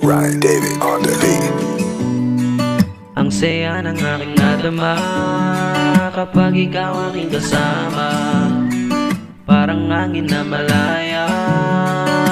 Ryan David on the beat. Ang saya ng aking nadama kapag ikaw aking kasama. Parang hangin na malaya,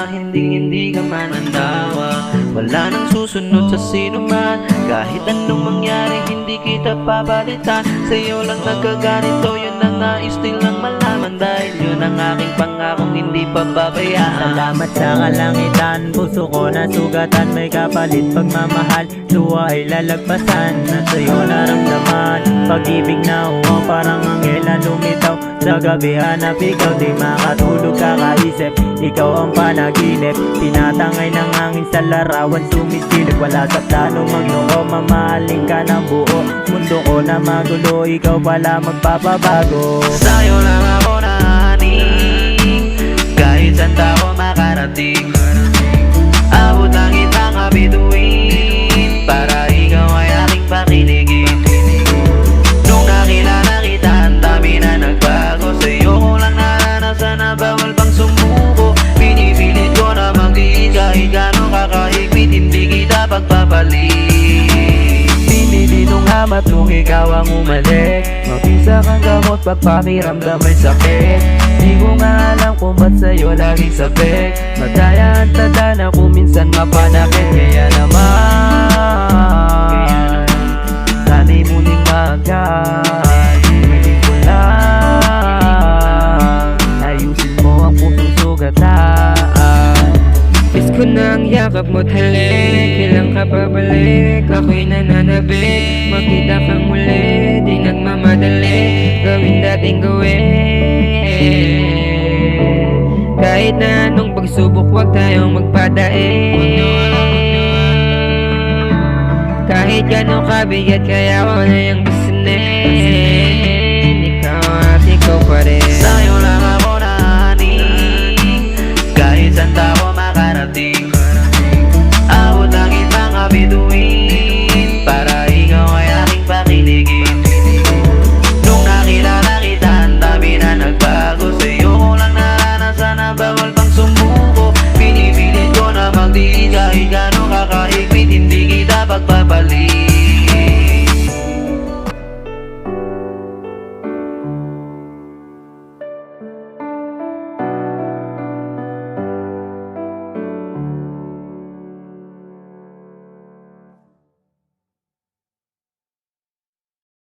hindi ka manandawa. Wala nang susunod sa sino man, kahit anong mangyari hindi kita papalitan. Sa'yo lang nagkaganito, yun ang nais nilang malaman. Dahil yun ang aking pangakong hindi pababayaan. Salamat sa kalangitan, puso ko na sugatan. May kapalit pagmamahal, luha ay lalagpasan. Na sa'yo naramdaman, pag-ibig na uwang parang anghel na lumitaw. Sa gabi hanap ikaw, di makatulog kakaisip. Ikaw ang panaginip, tinatangay ng hangin sa larawan. Sumisilip, wala sa plano magloko. Mamahalin ka ng buo, mundo ko na magulo. Ikaw pala magpapabago. Sa'yo lang ako nahaning, kahit saan ako makarating. Abot lang itang bituin, para ikaw ay aking pakiligin. Nung nakilala kita, ang dami na nagbago. Sa'yo ko lang naranasan na bawal pang sumuko. Pinipilit ko na magtiis kahit gano'ng kakahigpit, hindi kita pagpapalit. Pinilitong hamat nung ikaw ang umalik. Mabisa kang gamot pagpakiramdam may sakit. Di ko nga alam kung ba't sa'yo laging sabik. Madaya ang tanda na kung minsan mapanakit. Kaya naman sana'y muling magay. Piling ko lang ayusin mo ang pusong sugatan. Miss ko na ang yakap mo't halik. Kailan ka pabalik, ako'y nananabik. Makita kang muli, di nagmamadali. Gawin dating gawin. Kahit na anong pagsubok, huwag tayong magpadain. Kahit gano'ng kabigat, kaya ko na yung gustunin. Ikaw at ikaw pa rin. Sa'yo lang ako nahaning, kahit saan ako makarating. Abot lang itang bituin, para ikaw ay aking pakiligin. Nung nakilala kita, ang dami na nagbago. Sa'yo ko lang naranasan na bawal pang sumuko. Pinipilit ko na magtiis kahit gano'ng kakahigpit, hindi kita pagpapalit.